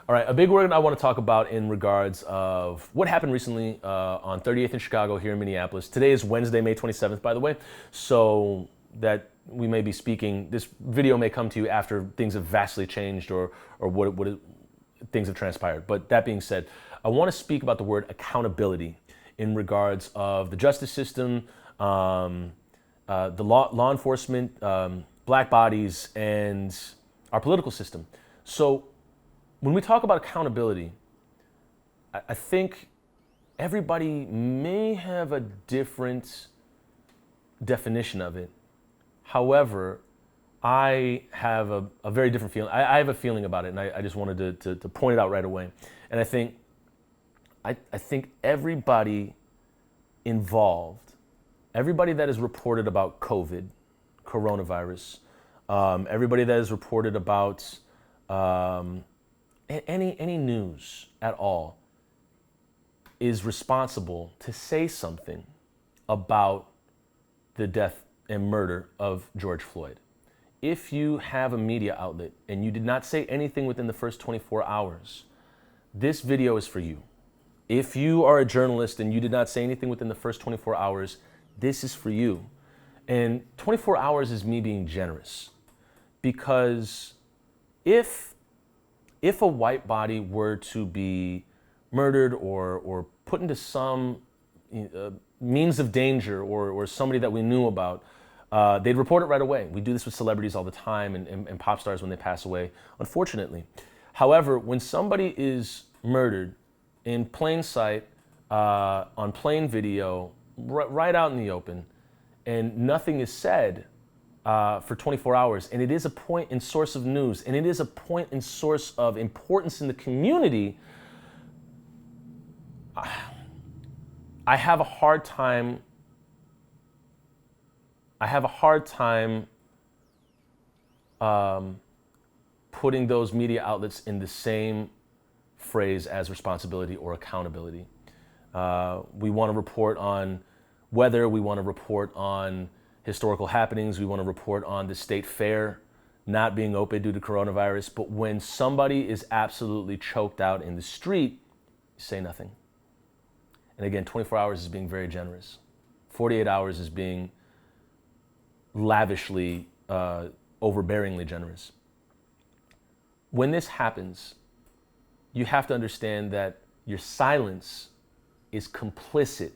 All right, a big word I want to talk about in regards of what happened recently on 38th in Chicago, here in Minneapolis. Today is Wednesday, May 27th, by the way, so that we may be speaking, this video may come to you after things have vastly changed or things have transpired. But that being said, I want to speak about the word accountability in regards of the justice system, the law enforcement, black bodies, and our political system. So when we talk about accountability, I think everybody may have a different definition of it. However, I have a very different feeling. I have a feeling about it, and I just wanted to point it out right away. And I think everybody involved, everybody that is reported about COVID, coronavirus, everybody that is reported about any news at all is responsible to say something about the death and murder of George Floyd. If you have a media outlet and you did not say anything within the first 24 hours, this video is for you. If you are a journalist and you did not say anything within the first 24 hours, this is for you. And 24 hours is me being generous, because if a white body were to be murdered or put into some means of danger or somebody that we knew about, they'd report it right away. We do this with celebrities all the time and pop stars when they pass away, unfortunately. However, when somebody is murdered in plain sight, on plain video, right out in the open, and nothing is said for 24 hours, and it is a point and source of news, and it is a point and source of importance in the community, I have a hard time putting those media outlets in the same phrase as responsibility or accountability. We want to report on weather, we want to report on historical happenings, we want to report on the state fair not being open due to coronavirus, but when somebody is absolutely choked out in the street, you say nothing. And again, 24 hours is being very generous. 48 hours is being lavishly, overbearingly generous. When this happens, you have to understand that your silence is complicit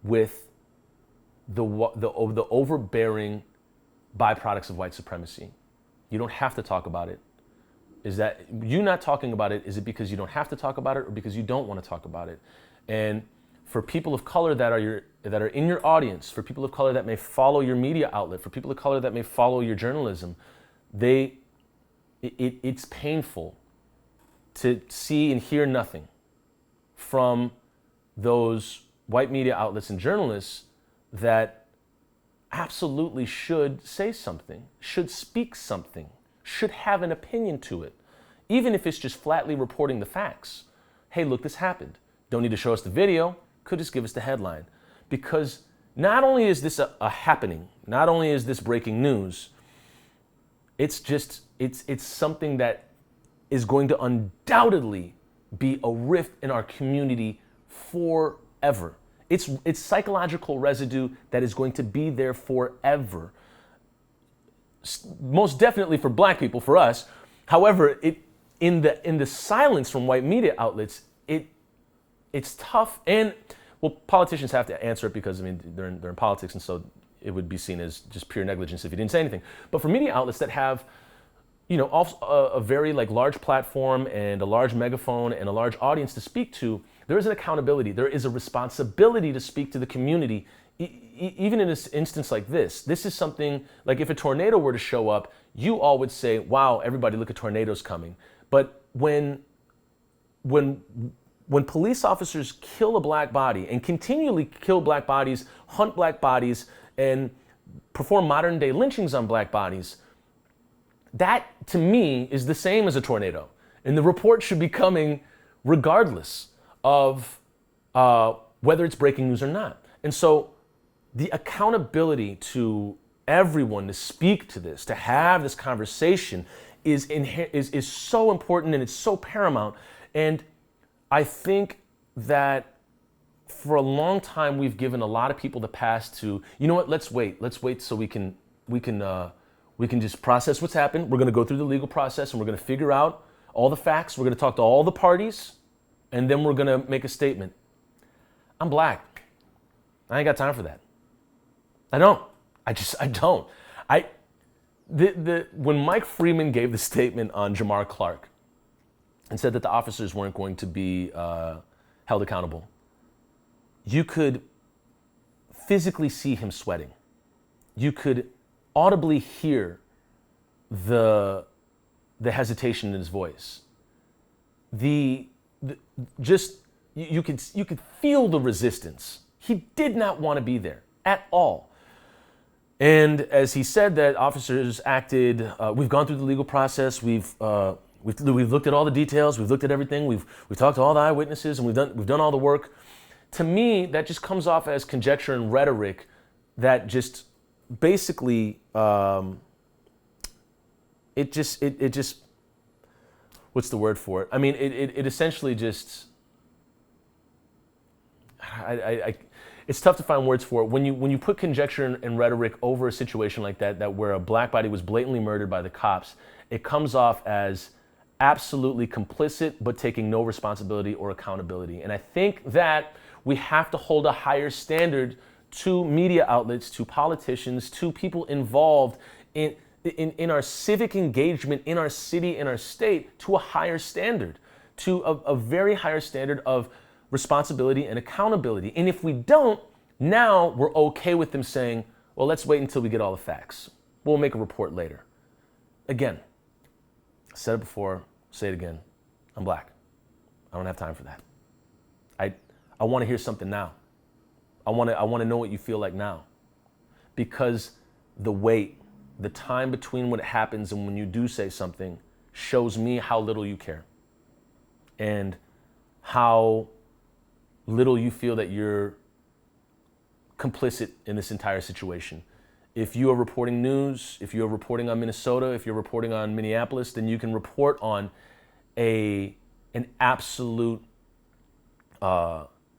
with the overbearing byproducts of white supremacy. You don't have to talk about it. Is that you not talking about it, is it because you don't have to talk about it or because you don't want to talk about it? And for people of color that are in your audience, for people of color that may follow your media outlet, for people of color that may follow your journalism, it's painful to see and hear nothing from those white media outlets and journalists that absolutely should say something, should speak something, should have an opinion to it, even if it's just flatly reporting the facts. Hey, look, this happened. Don't need to show us the video, could just give us the headline. Because not only is this a happening, not only is this breaking news, it's something that is going to undoubtedly be a rift in our community forever. It's psychological residue that is going to be there forever. Most definitely for black people, for us. However, in the silence from white media outlets, it's tough. And well, politicians have to answer it because, I mean, they're in politics, and so it would be seen as just pure negligence if you didn't say anything. But for media outlets that have, you know, a very large platform and a large megaphone and a large audience to speak to, there is an accountability. There is a responsibility to speak to the community. Even in this instance like this is something like if a tornado were to show up, you all would say, wow, everybody look, a tornado's coming. But when police officers kill a black body and continually kill black bodies, hunt black bodies, and perform modern day lynchings on black bodies, that to me is the same as a tornado. And the report should be coming regardless of whether it's breaking news or not. And so the accountability to everyone to speak to this, to have this conversation, is so important, and it's so paramount. And I think that for a long time we've given a lot of people the pass to, you know what, let's wait so we can just process what's happened. We're going to go through the legal process, and we're going to figure out all the facts. We're going to talk to all the parties, and then we're going to make a statement. I'm black. I ain't got time for that. I don't. I don't. When Mike Freeman gave the statement on Jamar Clark and said that the officers weren't going to be held accountable, you could physically see him sweating. You could audibly hear the hesitation in his voice. You could feel the resistance. He did not want to be there at all. And as he said that officers acted, we've gone through the legal process, we've looked at all the details, we've looked at everything, we've talked to all the eyewitnesses, and we've done all the work. To me, that just comes off as conjecture and rhetoric that just basically it just what's the word for it? I mean, it essentially just it's tough to find words for it. When you put conjecture and rhetoric over a situation like that where a black body was blatantly murdered by the cops, it comes off as absolutely complicit but taking no responsibility or accountability. And I think that we have to hold a higher standard to media outlets, to politicians, to people involved in our civic engagement in our city, in our state, to a higher standard, to a very higher standard of responsibility and accountability. And if we don't, now we're okay with them saying, well, let's wait until we get all the facts. We'll make a report later. Again, I said it before, say it again. I'm black. I don't have time for that. I want to hear something now. I want to know what you feel like now. Because the wait, the time between when it happens and when you do say something shows me how little you care. And how little you feel that you're complicit in this entire situation. If you are reporting news, if you're reporting on Minnesota, if you're reporting on Minneapolis, then you can report on an absolute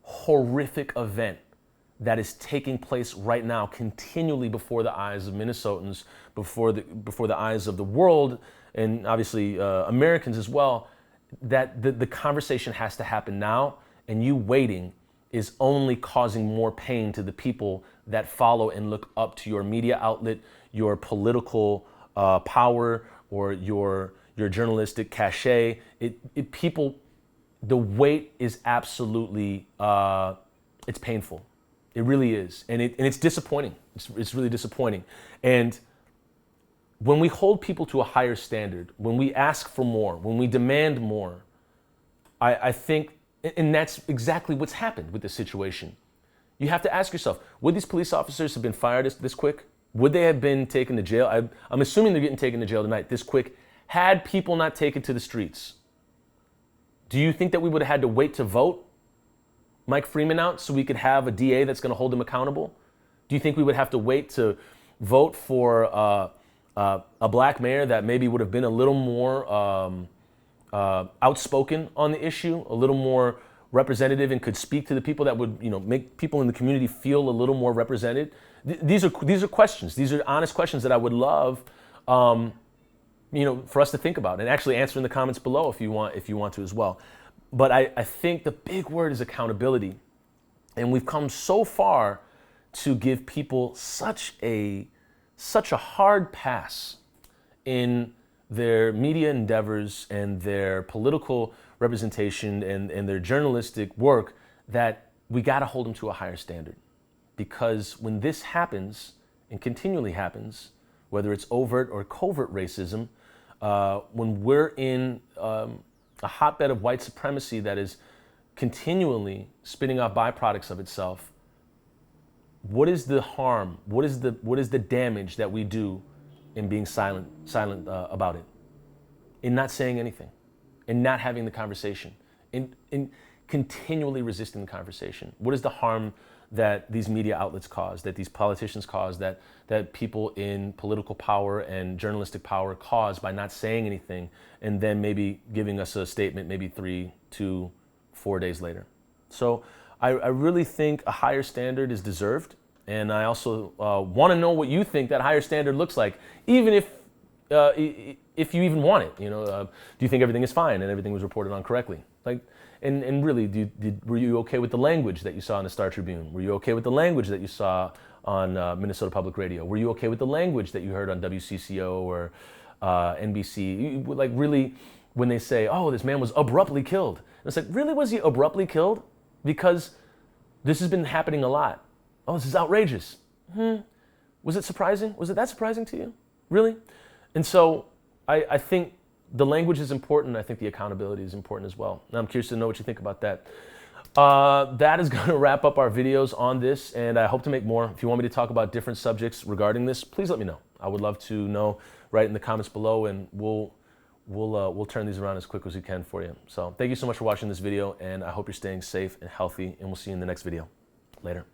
horrific event that is taking place right now continually before the eyes of Minnesotans, before the eyes of the world, and obviously Americans as well, that the conversation has to happen now, and you waiting is only causing more pain to the people that follow and look up to your media outlet, your political power, or your journalistic cachet. People, the wait is absolutely, it's painful. It really is, and it's disappointing. It's really disappointing. And when we hold people to a higher standard, when we ask for more, when we demand more, I think, and that's exactly what's happened with this situation. You have to ask yourself, would these police officers have been fired this quick? Would they have been taken to jail? I'm assuming they're getting taken to jail tonight this quick. Had people not taken to the streets, do you think that we would have had to wait to vote Mike Freeman out so we could have a DA that's going to hold him accountable? Do you think we would have to wait to vote for a black mayor that maybe would have been a little more outspoken on the issue, a little more representative, and could speak to the people that would, make people in the community feel a little more represented? These are questions. These are honest questions that I would love, for us to think about, and actually answer in the comments below if you want to as well. But I think the big word is accountability, and we've come so far to give people such a hard pass in their media endeavors and their political representation and their journalistic work that we got to hold them to a higher standard. Because when this happens, and continually happens, whether it's overt or covert racism, when we're in a hotbed of white supremacy that is continually spitting off byproducts of itself, what is the harm? What is the damage that we do in being silent about it, in not saying anything, in not having the conversation, in continually resisting the conversation? What is the harm that these media outlets cause, that these politicians cause, that people in political power and journalistic power cause by not saying anything and then maybe giving us a statement maybe 3 to 4 days later. So I really think a higher standard is deserved. And I also want to know what you think that higher standard looks like, even if you even want it. Do you think everything is fine and everything was reported on correctly? And really, were you okay with the language that you saw in the Star Tribune? Were you okay with the language that you saw on Minnesota Public Radio? Were you okay with the language that you heard on WCCO or NBC? Really, when they say, oh, this man was abruptly killed. And it's like, really, was he abruptly killed? Because this has been happening a lot. Oh, this is outrageous. Was it surprising? Was it that surprising to you? Really? And so I think the language is important. I think the accountability is important as well. And I'm curious to know what you think about that. That is going to wrap up our videos on this, and I hope to make more. If you want me to talk about different subjects regarding this, please let me know. I would love to know right in the comments below, and we'll turn these around as quick as we can for you. So thank you so much for watching this video, and I hope you're staying safe and healthy, and we'll see you in the next video. Later.